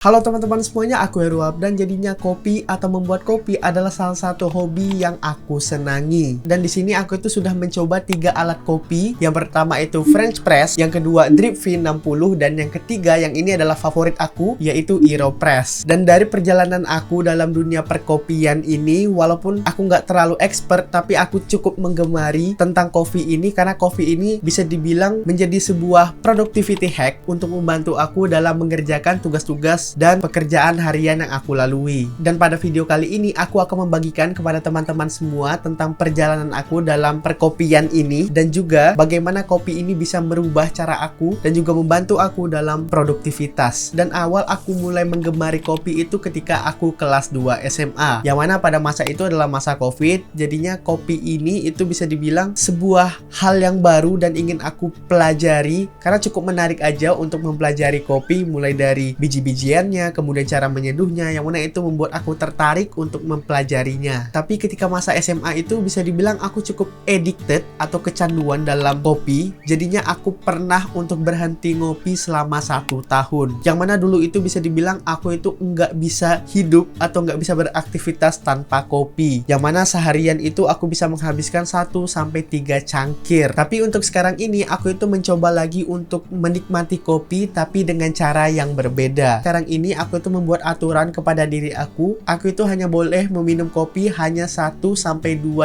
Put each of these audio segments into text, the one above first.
Halo teman-teman semuanya, aku Heru dan jadinya kopi atau membuat kopi adalah salah satu hobi yang aku senangi. Dan di sini aku itu sudah mencoba 3 alat kopi. Yang pertama itu French Press, yang kedua Drip V60, dan yang ketiga yang ini adalah favorit aku yaitu Aeropress. Dan dari perjalanan aku dalam dunia perkopian ini, walaupun aku nggak terlalu expert, tapi aku cukup menggemari tentang kopi ini karena kopi ini bisa dibilang menjadi sebuah productivity hack untuk membantu aku dalam mengerjakan tugas-tugas dan pekerjaan harian yang aku lalui. Dan pada video kali ini aku akan membagikan kepada teman-teman semua tentang perjalanan aku dalam perkopian ini dan juga bagaimana kopi ini bisa merubah cara aku dan juga membantu aku dalam produktivitas. Dan awal aku mulai menggemari kopi itu ketika aku kelas 2 SMA, yang mana pada masa itu adalah masa COVID. Jadinya kopi ini itu bisa dibilang sebuah hal yang baru dan ingin aku pelajari karena cukup menarik aja untuk mempelajari kopi, mulai dari biji-bijian, kemudian cara menyeduhnya, yang mana itu membuat aku tertarik untuk mempelajarinya. Tapi ketika masa SMA itu bisa dibilang aku cukup addicted atau kecanduan dalam kopi. Jadinya aku pernah untuk berhenti ngopi selama 1 tahun. Yang mana dulu itu bisa dibilang aku itu nggak bisa hidup atau nggak bisa beraktivitas tanpa kopi. Yang mana seharian itu aku bisa menghabiskan 1-3 cangkir. Tapi untuk sekarang ini aku itu mencoba lagi untuk menikmati kopi tapi dengan cara yang berbeda. Sekarang ini aku itu membuat aturan kepada diri aku itu hanya boleh meminum kopi hanya 1-2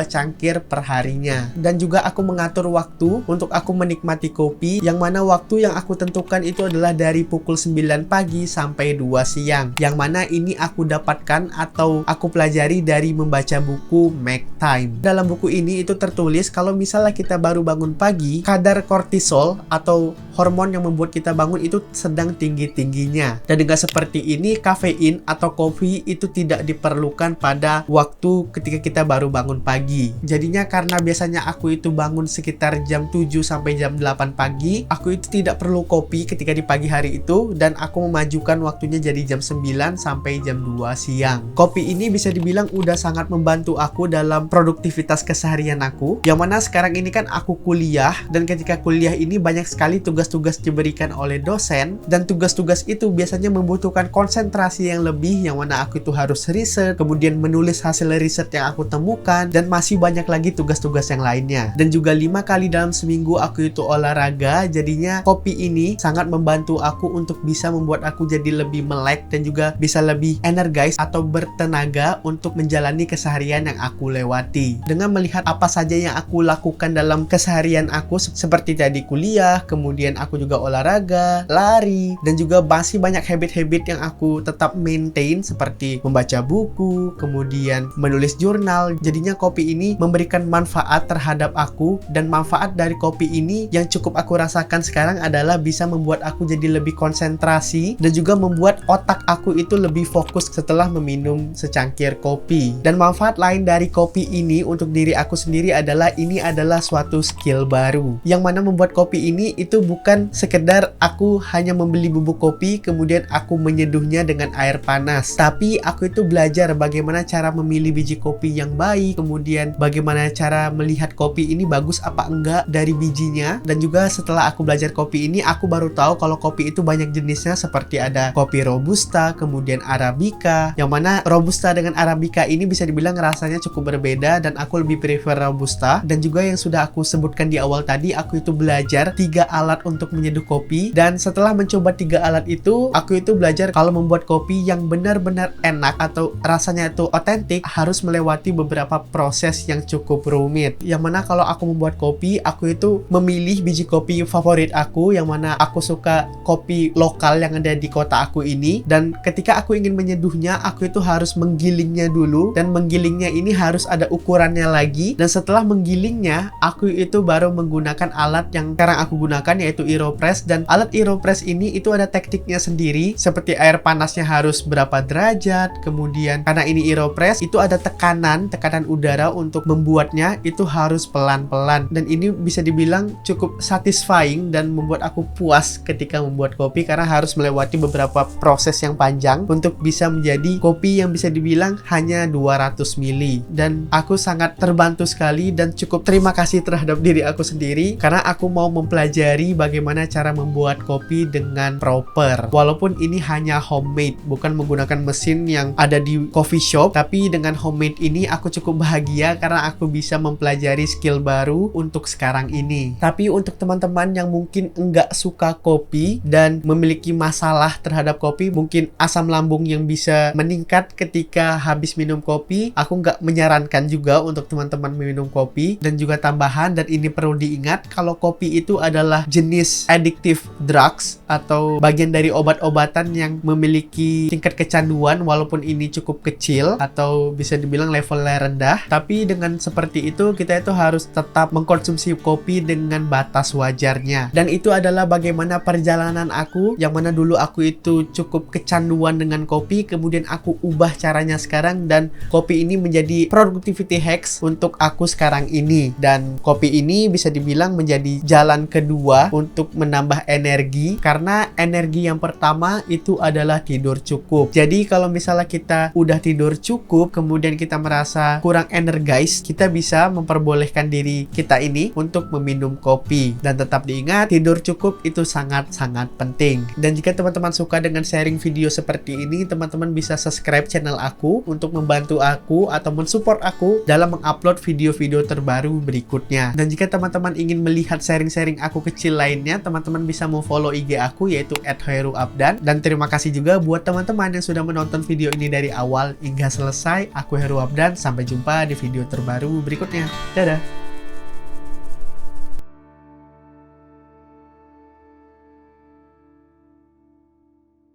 cangkir per harinya. Dan juga aku mengatur waktu untuk aku menikmati kopi, yang mana waktu yang aku tentukan itu adalah dari pukul 9 pagi sampai 2 siang. Yang mana ini aku dapatkan atau aku pelajari dari membaca buku Make Time. Dalam buku ini itu tertulis kalau misalnya kita baru bangun pagi, kadar kortisol atau hormon yang membuat kita bangun itu sedang tinggi-tingginya. Dan dengan seperti ini, kafein atau kopi itu tidak diperlukan pada waktu ketika kita baru bangun pagi. Jadinya karena biasanya aku itu bangun sekitar jam 7 sampai jam 8 pagi, aku itu tidak perlu kopi ketika di pagi hari itu, dan aku memajukan waktunya jadi jam 9 sampai jam 2 siang. Kopi ini bisa dibilang udah sangat membantu aku dalam produktivitas keseharian aku, yang mana sekarang ini kan aku kuliah, dan ketika kuliah ini banyak sekali tugas-tugas diberikan oleh dosen, dan tugas-tugas itu biasanya membutuhkan konsentrasi yang lebih, yang mana aku itu harus riset, kemudian menulis hasil riset yang aku temukan, dan masih banyak lagi tugas-tugas yang lainnya. Dan juga 5 kali dalam seminggu aku itu olahraga. Jadinya kopi ini sangat membantu aku untuk bisa membuat aku jadi lebih melek dan juga bisa lebih energize atau bertenaga untuk menjalani keseharian yang aku lewati. Dengan melihat apa saja yang aku lakukan dalam keseharian aku, seperti tadi kuliah, kemudian aku juga olahraga, lari, dan juga masih banyak habit-habit yang aku tetap maintain seperti membaca buku, kemudian menulis jurnal. Jadinya kopi ini memberikan manfaat terhadap aku, dan manfaat dari kopi ini yang cukup aku rasakan sekarang adalah bisa membuat aku jadi lebih konsentrasi dan juga membuat otak aku itu lebih fokus setelah meminum secangkir kopi. Dan manfaat lain dari kopi ini untuk diri aku sendiri adalah ini adalah suatu skill baru, yang mana membuat kopi ini itu bukan sekedar aku hanya membeli bubuk kopi kemudian aku menyeduhnya dengan air panas, tapi aku itu belajar bagaimana cara memilih biji kopi yang baik, kemudian bagaimana cara melihat kopi ini bagus apa enggak dari bijinya. Dan juga setelah aku belajar kopi ini, aku baru tahu kalau kopi itu banyak jenisnya, seperti ada kopi robusta, kemudian arabica, yang mana robusta dengan arabica ini bisa dibilang rasanya cukup berbeda, dan aku lebih prefer robusta. Dan juga yang sudah aku sebutkan di awal tadi, aku itu belajar 3 alat untuk menyeduh kopi, dan setelah mencoba 3 alat itu, aku itu belajar kalau membuat kopi yang benar-benar enak atau rasanya itu otentik harus melewati beberapa proses yang cukup rumit. Yang mana kalau aku membuat kopi, aku itu memilih biji kopi favorit aku, yang mana aku suka kopi lokal yang ada di kota aku ini. Dan ketika aku ingin menyeduhnya, aku itu harus menggilingnya dulu, dan menggilingnya ini harus ada ukurannya lagi. Dan setelah menggilingnya, aku itu baru menggunakan alat yang sekarang aku gunakan, yaitu Aeropress. Dan alat Aeropress ini itu ada tekniknya sendiri, seperti air panasnya harus berapa derajat, kemudian karena ini Aeropress itu ada tekanan udara untuk membuatnya itu harus pelan-pelan. Dan ini bisa dibilang cukup satisfying dan membuat aku puas ketika membuat kopi, karena harus melewati beberapa proses yang panjang untuk bisa menjadi kopi yang bisa dibilang hanya 200 ml. Dan aku sangat terbantu sekali dan cukup terima kasih terhadap diri aku sendiri karena aku mau mempelajari bagaimana cara membuat kopi dengan proper. Walaupun ini hanya homemade, bukan menggunakan mesin yang ada di coffee shop. Tapi dengan homemade ini aku cukup bahagia karena aku bisa mempelajari skill baru untuk sekarang ini. Tapi untuk teman-teman yang mungkin enggak suka kopi dan memiliki masalah terhadap kopi, mungkin asam lambung yang bisa meningkat ketika habis minum kopi, aku nggak menyarankan juga untuk teman-teman minum kopi. Dan juga tambahan, dan ini perlu diingat, kalau kopi itu adalah jenis addictive drugs atau bagian dari obat-obatan yang memiliki tingkat kecanduan, walaupun ini cukup kecil atau bisa dibilang levelnya rendah. Tapi dengan seperti itu, kita itu harus tetap mengkonsumsi kopi dengan batas wajarnya. Dan itu adalah bagaimana perjalanan aku, yang mana dulu aku itu cukup kecanduan dengan kopi, kemudian aku ubah caranya sekarang, dan kopi ini menjadi productivity hacks untuk aku sekarang ini. Dan kopi ini bisa dibilang menjadi jalan kedua untuk menambah energi, karena energi yang pertama itu adalah tidur cukup. Jadi kalau misalnya kita udah tidur cukup, kemudian kita merasa kurang energize, kita bisa memperbolehkan diri kita ini untuk meminum kopi. Dan tetap diingat, tidur cukup itu sangat-sangat penting. Dan jika teman-teman suka dengan sharing video seperti ini, teman-teman bisa subscribe channel aku untuk membantu aku atau mensupport aku dalam mengupload video-video terbaru berikutnya. Dan jika teman-teman ingin melihat sharing-sharing aku kecil lainnya, teman-teman bisa follow IG aku, yaitu @heruabdan. Dan terima kasih juga buat teman-teman yang sudah menonton video ini dari awal hingga selesai. Aku Heru Abdan, sampai jumpa di video terbaru berikutnya. Dadah!